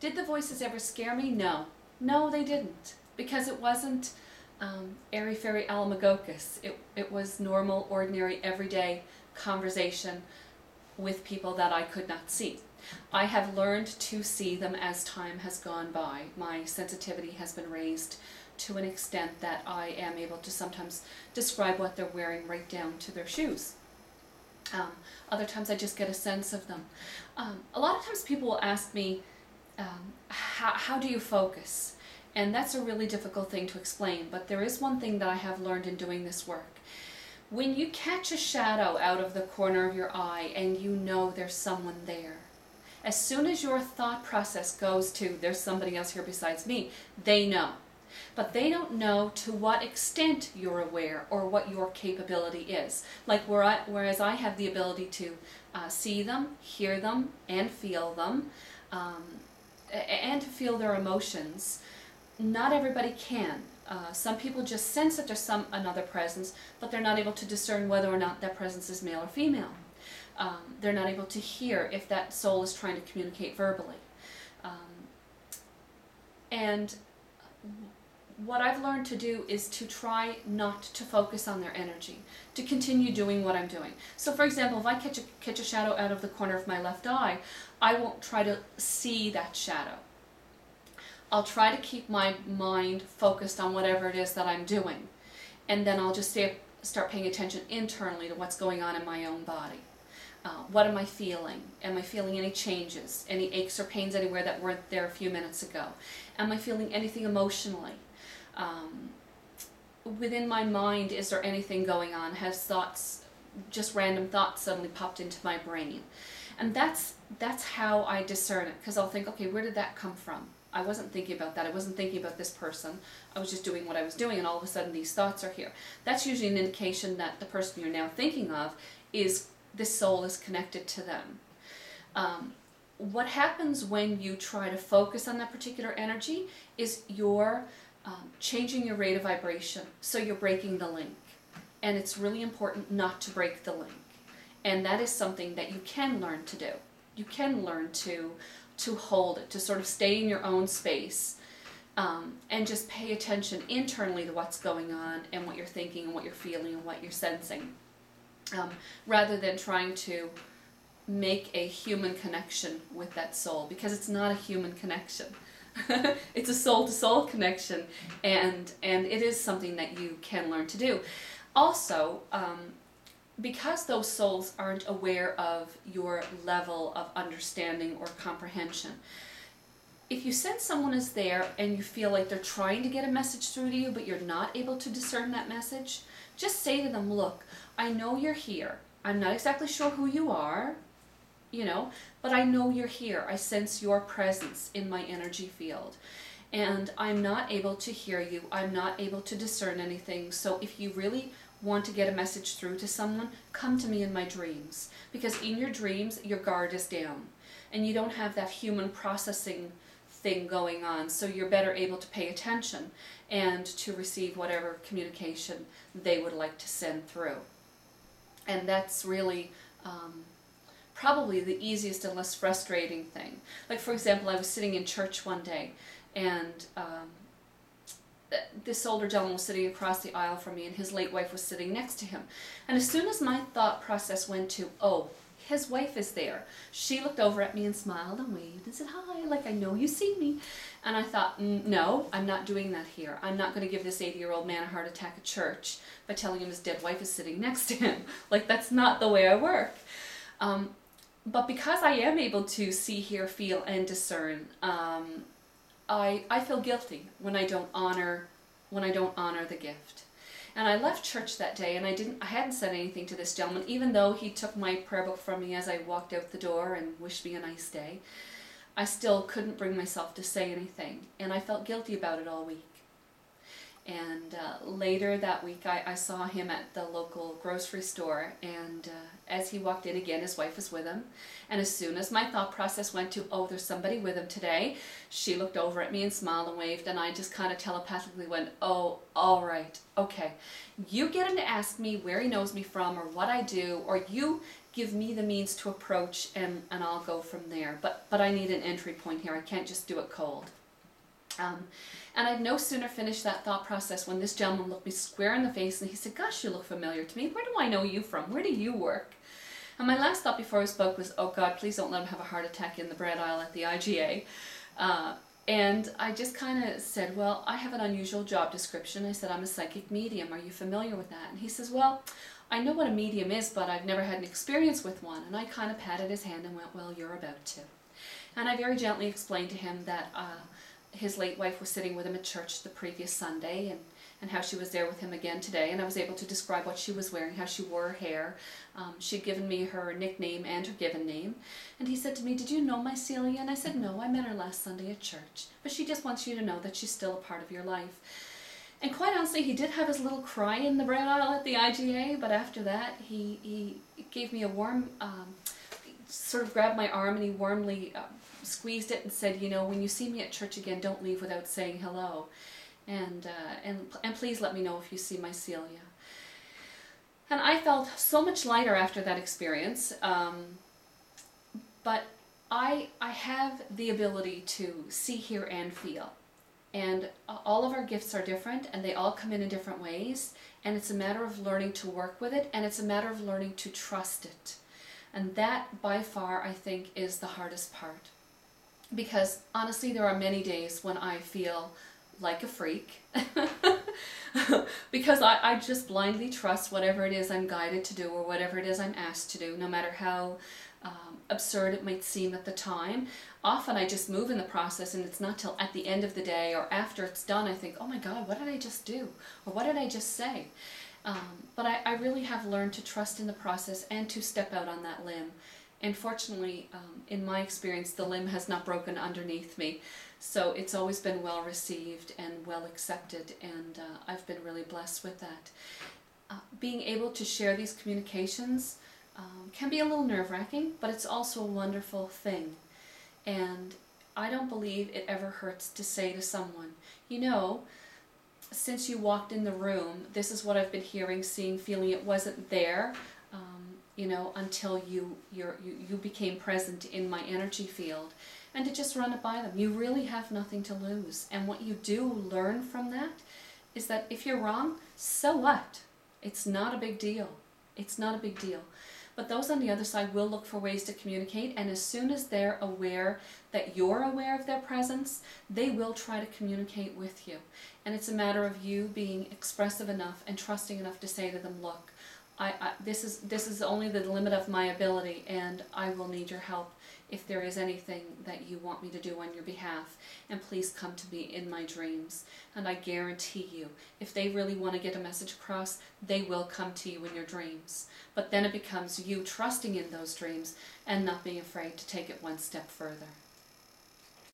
Did the voices ever scare me? No. No, they didn't. Because it wasn't airy-fairy alamagocus. It was normal, ordinary, everyday conversation with people that I could not see. I have learned to see them as time has gone by. My sensitivity has been raised to an extent that I am able to sometimes describe what they're wearing right down to their shoes. Other times I just get a sense of them. A lot of times people will ask me, how do you focus? And that's a really difficult thing to explain, but there is one thing that I have learned in doing this work. When you catch a shadow out of the corner of your eye and you know there's someone there, as soon as your thought process goes to, there's somebody else here besides me, they know. But they don't know to what extent you're aware or what your capability is. Like whereas I have the ability to see them, hear them, and feel them, and to feel their emotions, not everybody can. Some people just sense that there's another presence, but they're not able to discern whether or not that presence is male or female. They're not able to hear if that soul is trying to communicate verbally. And what I've learned to do is to try not to focus on their energy, to continue doing what I'm doing. So for example, if I catch a shadow out of the corner of my left eye, I won't try to see that shadow. I'll try to keep my mind focused on whatever it is that I'm doing. And then I'll just start paying attention internally to what's going on in my own body. What am I feeling? Am I feeling any changes? Any aches or pains anywhere that weren't there a few minutes ago? Am I feeling anything emotionally? Within my mind, is there anything going on? Has thoughts, just random thoughts suddenly popped into my brain? And that's how I discern it, because I'll think, okay, where did that come from? I wasn't thinking about that. I wasn't thinking about this person. I was just doing what I was doing, and all of a sudden these thoughts are here. That's usually an indication that the person you're now thinking of is, this soul is connected to them. What happens when you try to focus on that particular energy is you're changing your rate of vibration, so you're breaking the link. And it's really important not to break the link. And that is something that you can learn to do. You can learn to hold it, to sort of stay in your own space, and just pay attention internally to what's going on and what you're thinking and what you're feeling and what you're sensing, rather than trying to make a human connection with that soul, because it's not a human connection. It's a soul-to-soul connection, and it is something that you can learn to do. Also, because those souls aren't aware of your level of understanding or comprehension, if you sense someone is there and you feel like they're trying to get a message through to you but you're not able to discern that message, just say to them, look, I know you're here. I'm not exactly sure who you are, but I know you're here. I sense your presence in my energy field. And I'm not able to hear you. I'm not able to discern anything. So if you really want to get a message through to someone, come to me in my dreams. Because in your dreams, your guard is down. And you don't have that human processing thing going on. So you're better able to pay attention and to receive whatever communication they would like to send through. And that's really probably the easiest and less frustrating thing. Like, for example, I was sitting in church one day, and this older gentleman was sitting across the aisle from me, and his late wife was sitting next to him. And as soon as my thought process went to, oh, his wife is there, she looked over at me and smiled and waved and said, hi, like, I know you see me. And I thought, no, I'm not doing that here. I'm not going to give this 80-year-old man a heart attack at church by telling him his dead wife is sitting next to him. Like, that's not the way I work. But because I am able to see, hear, feel, and discern, I feel guilty when I don't honor the gift. And I left church that day, and I hadn't said anything to this gentleman, even though he took my prayer book from me as I walked out the door and wished me a nice day. I still couldn't bring myself to say anything, and I felt guilty about it all week. And later that week, I saw him at the local grocery store, and as he walked in again, his wife was with him. And as soon as my thought process went to, oh, there's somebody with him today, she looked over at me and smiled and waved, and I just kind of telepathically went, oh, all right, okay. You get him to ask me where he knows me from or what I do, or you give me the means to approach, and I'll go from there. But I need an entry point here. I can't just do it cold. And I'd no sooner finished that thought process when this gentleman looked me square in the face and he said, "Gosh, you look familiar to me. Where do I know you from? Where do you work?" And my last thought before I spoke was, "Oh God, please don't let him have a heart attack in the bread aisle at the IGA." And I just kind of said, "Well, I have an unusual job description." I said, "I'm a psychic medium. Are you familiar with that?" And he says, "Well, I know what a medium is, but I've never had an experience with one." And I kind of patted his hand and went, "Well, you're about to." And I very gently explained to him that his late wife was sitting with him at church the previous Sunday, and how she was there with him again today. And I was able to describe what she was wearing, how she wore her hair. She'd given me her nickname and her given name. And he said to me, "Did you know my Celia?" And I said, "No, I met her last Sunday at church. But she just wants you to know that she's still a part of your life." And quite honestly, he did have his little cry in the bread aisle at the IGA, but after that, he gave me a warm, sort of grabbed my arm, and he warmly squeezed it and said, "You know, when you see me at church again, don't leave without saying hello. And please let me know if you see my Celia." And I felt so much lighter after that experience. But I have the ability to see, hear, and feel. And all of our gifts are different, and they all come in different ways. And it's a matter of learning to work with it, and it's a matter of learning to trust it. And that, by far, I think, is the hardest part. Because honestly, there are many days when I feel like a freak because I just blindly trust whatever it is I'm guided to do, or whatever it is I'm asked to do, no matter how absurd it might seem at the time. Often I just move in the process, and it's not till at the end of the day or after it's done I think, "Oh my God, what did I just do? Or what did I just say?" But I really have learned to trust in the process and to step out on that limb. And fortunately, in my experience, the limb has not broken underneath me. So it's always been well received and well accepted, and I've been really blessed with that. Being able to share these communications can be a little nerve-wracking, but it's also a wonderful thing. And I don't believe it ever hurts to say to someone, "You know, since you walked in the room, this is what I've been hearing, seeing, feeling. It wasn't there, you know, until you became present in my energy field." And to just run it by them. You really have nothing to lose. And what you do learn from that is that if you're wrong, so what? It's not a big deal. It's not a big deal. But those on the other side will look for ways to communicate, and as soon as they're aware that you're aware of their presence, they will try to communicate with you. And it's a matter of you being expressive enough and trusting enough to say to them, "Look, this is only the limit of my ability, and I will need your help if there is anything that you want me to do on your behalf, and please come to me in my dreams." And I guarantee you, if they really want to get a message across, they will come to you in your dreams. But then it becomes you trusting in those dreams and not being afraid to take it one step further.